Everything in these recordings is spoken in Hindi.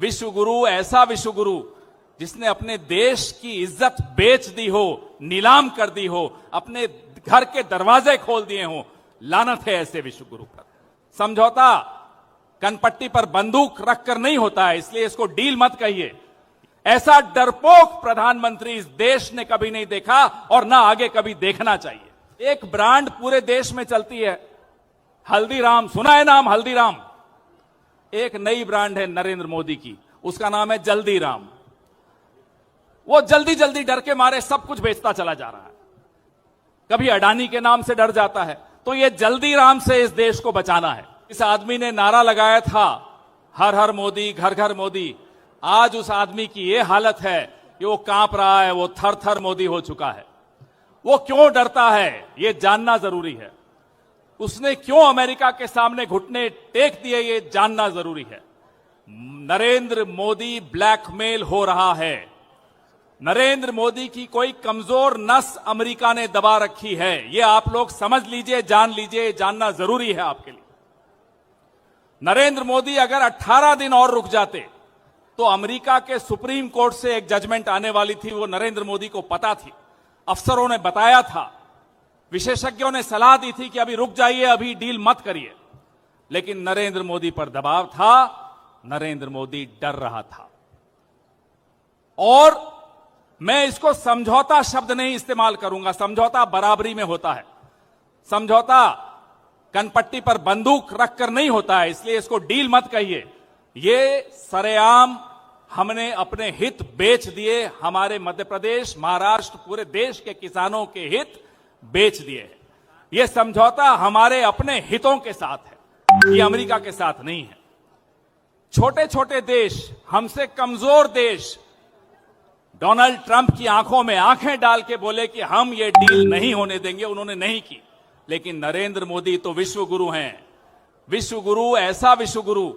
विश्व गुरु, ऐसा विश्व गुरु जिसने अपने देश की इज्जत बेच दी हो, नीलाम कर दी हो, अपने घर के दरवाजे खोल दिए हो, लानत है ऐसे विश्व गुरु पर। समझौता कनपट्टी पर बंदूक रखकर नहीं होता है, इसलिए इसको डील मत कहिए। ऐसा डरपोक प्रधानमंत्री इस देश ने कभी नहीं देखा और ना आगे कभी देखना चाहिए। एक ब्रांड पूरे देश में चलती है, हल्दीराम, सुना है नाम हल्दीराम? एक नई ब्रांड है नरेंद्र मोदी की, उसका नाम है जल्दीराम। वो जल्दी जल्दी डर के मारे सब कुछ बेचता चला जा रहा है। कभी अडानी के नाम से डर जाता है, तो ये जल्दीराम से इस देश को बचाना है। इस आदमी ने नारा लगाया था, हर हर मोदी, घर घर मोदी। आज उस आदमी की ये हालत है कि वो कांप रहा है, वो थर थर मोदी हो चुका है। वो क्यों डरता है, ये जानना जरूरी है। उसने क्यों अमेरिका के सामने घुटने टेक दिए, ये जानना जरूरी है। नरेंद्र मोदी ब्लैकमेल हो रहा है। नरेंद्र मोदी की कोई कमजोर नस अमेरिका ने दबा रखी है, ये आप लोग समझ लीजिए, जान लीजिए, जानना जरूरी है आपके लिए। नरेंद्र मोदी अगर 18 दिन और रुक जाते तो अमेरिका के सुप्रीम कोर्ट से एक जजमेंट आने वाली थी, वो नरेंद्र मोदी को पता थी, अफसरों ने बताया था, विशेषज्ञों ने सलाह दी थी कि अभी रुक जाइए, अभी डील मत करिए। लेकिन नरेंद्र मोदी पर दबाव था, नरेंद्र मोदी डर रहा था। और मैं इसको समझौता शब्द नहीं इस्तेमाल करूंगा, समझौता बराबरी में होता है। समझौता कनपट्टी पर बंदूक रखकर नहीं होता है, इसलिए इसको डील मत कहिए। ये सरेआम हमने अपने हित बेच दिए, हमारे मध्य प्रदेश, महाराष्ट्र, पूरे देश के किसानों के हित बेच दिए हैं। यह समझौता हमारे अपने हितों के साथ है, ये अमेरिका के साथ नहीं है। छोटे छोटे देश, हमसे कमजोर देश डोनाल्ड ट्रंप की आंखों में आंखें डाल के बोले कि हम ये डील नहीं होने देंगे, उन्होंने नहीं की। लेकिन नरेंद्र मोदी तो विश्व गुरु हैं। विश्व गुरु, ऐसा विश्व गुरु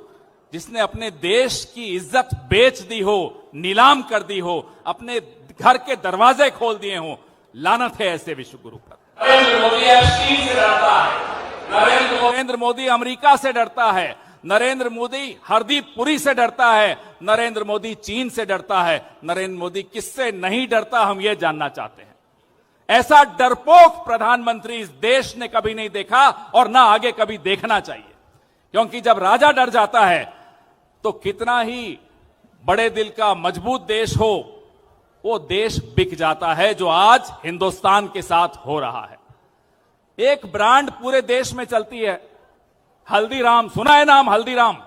जिसने अपने देश की इज्जत बेच दी हो, नीलाम कर दी हो, अपने घर के दरवाजे खोल दिए हो, लानत है ऐसे विश्व गुरु पर। नरेंद्र मोदी चीन से डरता है, नरेंद्र मोदी अमेरिका से डरता है, नरेंद्र मोदी हरदीप पुरी से डरता है, नरेंद्र मोदी चीन से डरता है। नरेंद्र मोदी किससे नहीं डरता, हम यह जानना चाहते हैं। ऐसा डरपोक प्रधानमंत्री इस देश ने कभी नहीं देखा और ना आगे कभी देखना चाहिए। क्योंकि जब राजा डर जाता है तो कितना ही बड़े दिल का मजबूत देश हो, वो देश बिक जाता है, जो आज हिंदुस्तान के साथ हो रहा है। एक ब्रांड पूरे देश में चलती है, हल्दीराम, सुना है नाम हल्दीराम?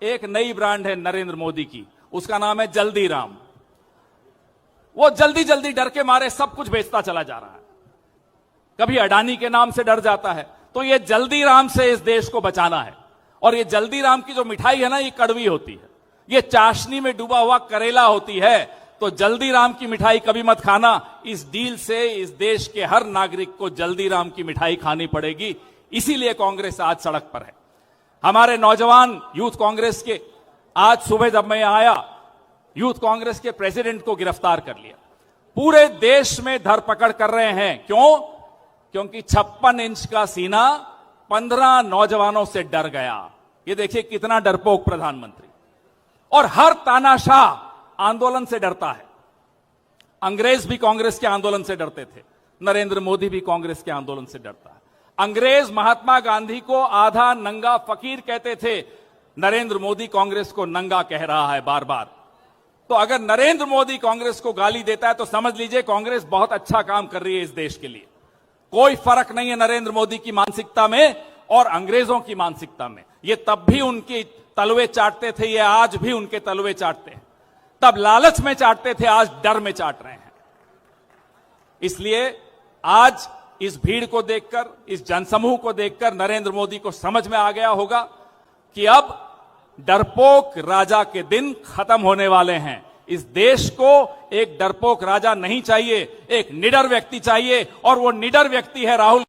एक नई ब्रांड है नरेंद्र मोदी की, उसका नाम है जल्दीराम। वो जल्दी जल्दी डर के मारे सब कुछ बेचता चला जा रहा है। कभी अडानी के नाम से डर जाता है, तो ये जल्दीराम से इस देश को बचाना है। और ये जल्दीराम की जो मिठाई है ना, ये कड़वी होती है, ये चाशनी में डूबा हुआ करेला होती है। तो जल्दीराम की मिठाई कभी मत खाना। इस डील से इस देश के हर नागरिक को जल्दीराम की मिठाई खानी पड़ेगी। इसीलिए कांग्रेस आज सड़क पर है। हमारे नौजवान यूथ कांग्रेस के, आज सुबह जब मैं आया, यूथ कांग्रेस के प्रेसिडेंट को गिरफ्तार कर लिया। पूरे देश में धरपकड़ कर रहे हैं। क्यों? क्योंकि 56 इंच का सीना 15 नौजवानों से डर गया। ये देखिए कितना डरपोक प्रधानमंत्री। और हर तानाशाह आंदोलन से डरता है। अंग्रेज भी कांग्रेस के आंदोलन से डरते थे, नरेंद्र मोदी भी कांग्रेस के आंदोलन से डरता है। अंग्रेज महात्मा गांधी को आधा नंगा फकीर कहते थे, नरेंद्र मोदी कांग्रेस को नंगा कह रहा है बार बार। तो अगर नरेंद्र मोदी कांग्रेस को गाली देता है तो समझ लीजिए कांग्रेस बहुत अच्छा काम कर रही है इस देश के लिए। कोई फर्क नहीं है नरेंद्र मोदी की मानसिकता में और अंग्रेजों की मानसिकता में। ये तब भी उनकी तलवे चाटते थे, ये आज भी उनके तलवे चाटते हैं। तब लालच में चाटते थे, आज डर में चाट रहे हैं। इसलिए आज इस भीड़ को देखकर, इस जनसमूह को देखकर नरेंद्र मोदी को समझ में आ गया होगा कि अब डरपोक राजा के दिन खत्म होने वाले हैं। इस देश को एक डरपोक राजा नहीं चाहिए, एक निडर व्यक्ति चाहिए, और वो निडर व्यक्ति है राहुल